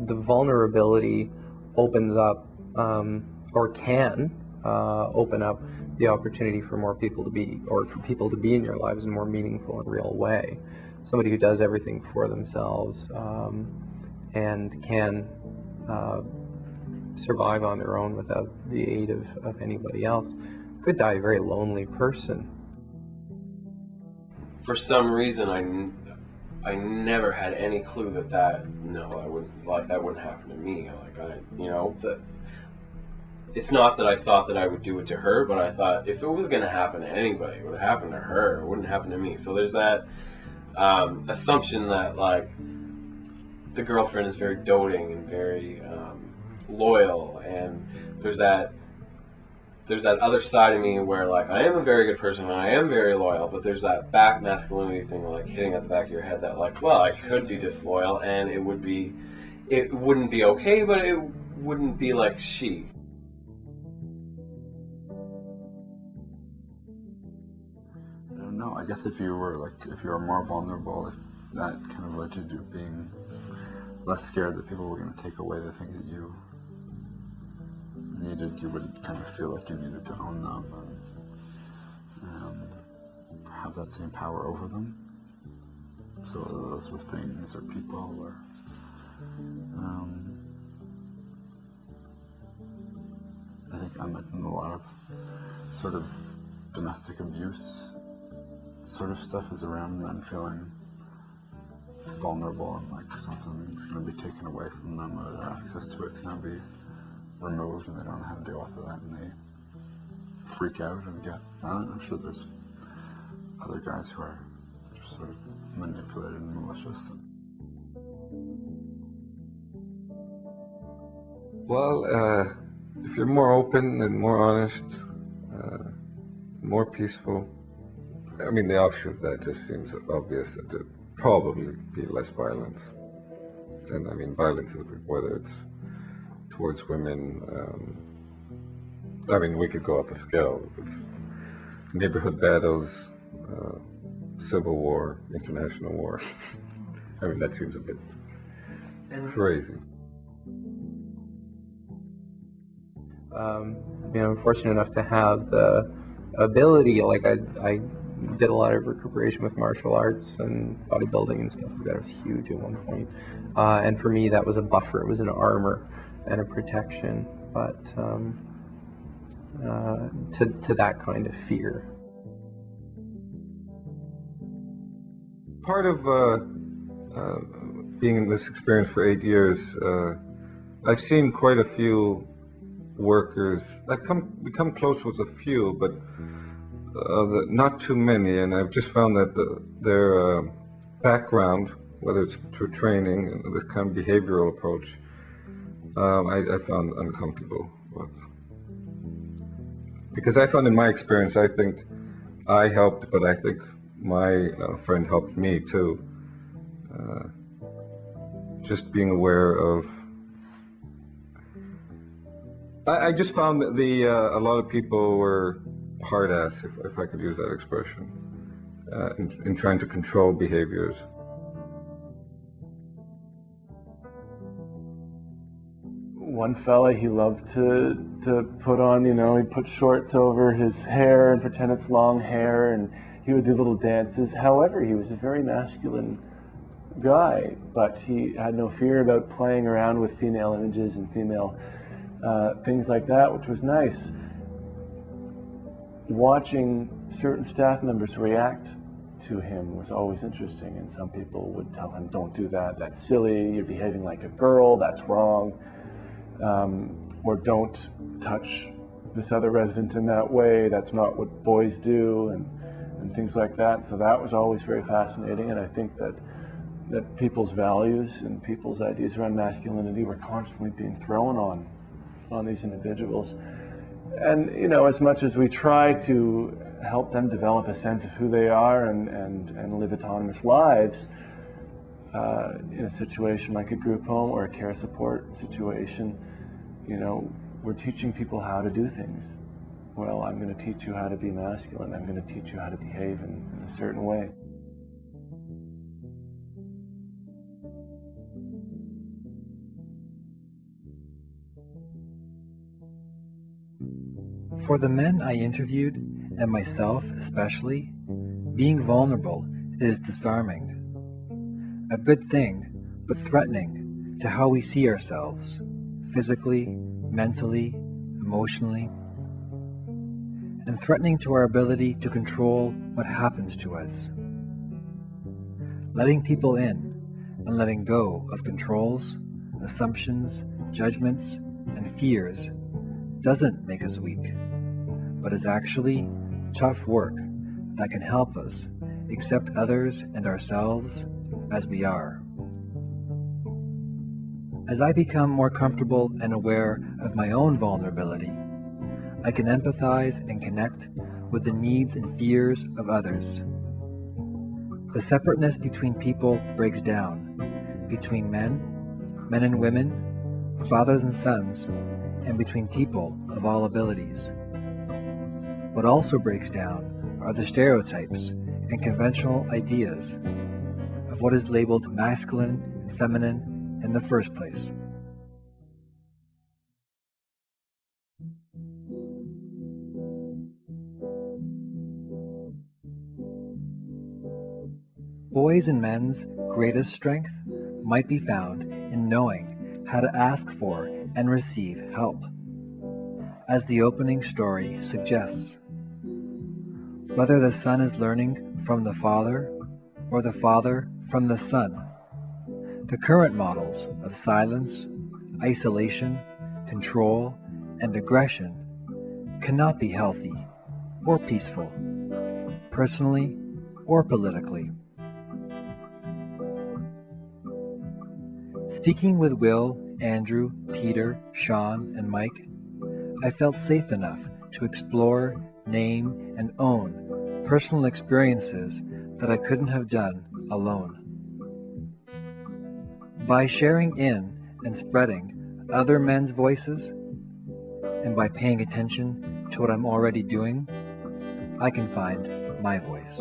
The vulnerability opens up, or can open up the opportunity for more people to be, or for people to be in your lives in a more meaningful and real way. Somebody who does everything for themselves and can survive on their own without the aid of anybody else could die a very lonely person. For some reason, I never had any clue that that wouldn't happen to me. It's not that I thought that I would do it to her, but I thought if it was going to happen to anybody, it would happen to her. It wouldn't happen to me. So there's that assumption that like the girlfriend is very doting and very loyal, and there's that other side of me where like I am a very good person and I am very loyal, but there's that back masculinity thing like hitting at the back of your head that like, well, I could be disloyal and it wouldn't be okay, but it wouldn't be like she. I don't know, I guess if you were more vulnerable, if that kind of led to you being less scared that people were going to take away the things that you needed, you wouldn't kind of feel like you needed to own them and have that same power over them. So those were things or people or I think I'm in a lot of sort of domestic abuse sort of stuff is around men feeling vulnerable and like something's going to be taken away from them or their access to it's going to be removed and they don't know how to deal with that and they freak out and get violent. I'm sure there's other guys who are just sort of manipulated and malicious. Well, if you're more open and more honest, more peaceful, I mean the opposite of that just seems obvious that there'd probably be less violence. And I mean violence is whether it's towards women, I mean we could go up the scale. It's neighborhood battles, civil war, international war. I mean that seems a bit crazy. I'm fortunate enough to have the ability, like I did a lot of recuperation with martial arts and bodybuilding and stuff like that. It was huge at one point. And for me that was a buffer, it was an armor and a protection, but to that kind of fear. Part of being in this experience for 8 years, I've seen quite a few workers. I've become close with a few, but not too many, and I've just found that their background, whether it's through training and this kind of behavioral approach, I found uncomfortable with. Because I found in my experience, I think I helped, but I think my friend helped me too. Just being aware of. I just found that a lot of people were hard ass, if I could use that expression, in trying to control behaviors. One fella, he loved to put on, he'd put shorts over his hair and pretend it's long hair, and he would do little dances. However, he was a very masculine guy, but he had no fear about playing around with female images and female things like that, which was nice. Watching certain staff members react to him was always interesting, and some people would tell him, don't do that, that's silly, you're behaving like a girl, that's wrong, or don't touch this other resident in that way, that's not what boys do, and things like that. So that was always very fascinating, and I think that people's values and people's ideas around masculinity were constantly being thrown on these individuals. And as much as we try to help them develop a sense of who they are and live autonomous lives, in a situation like a group home or a care support situation, we're teaching people how to do things. Well, I'm going to teach you how to be masculine. I'm going to teach you how to behave in a certain way. For the men I interviewed, and myself especially, being vulnerable is disarming. A good thing, but threatening to how we see ourselves, physically, mentally, emotionally, and threatening to our ability to control what happens to us. Letting people in and letting go of controls, assumptions, judgments, and fears doesn't make us weak, but is actually tough work that can help us accept others and ourselves as we are. As I become more comfortable and aware of my own vulnerability, I can empathize and connect with the needs and fears of others. The separateness between people breaks down, between men and women, fathers and sons, and between people of all abilities. What also breaks down are the stereotypes and conventional ideas of what is labeled masculine and feminine in the first place. Boys' and men's greatest strength might be found in knowing how to ask for and receive help, as the opening story suggests. Whether the son is learning from the father or the father from the son, the current models of silence, isolation, control, and aggression cannot be healthy or peaceful, personally or politically. Speaking with Will, Andrew, Peter, Sean, and Mike, I felt safe enough to explore, name, and own personal experiences that I couldn't have done alone. By sharing in and spreading other men's voices, and by paying attention to what I'm already doing, I can find my voice.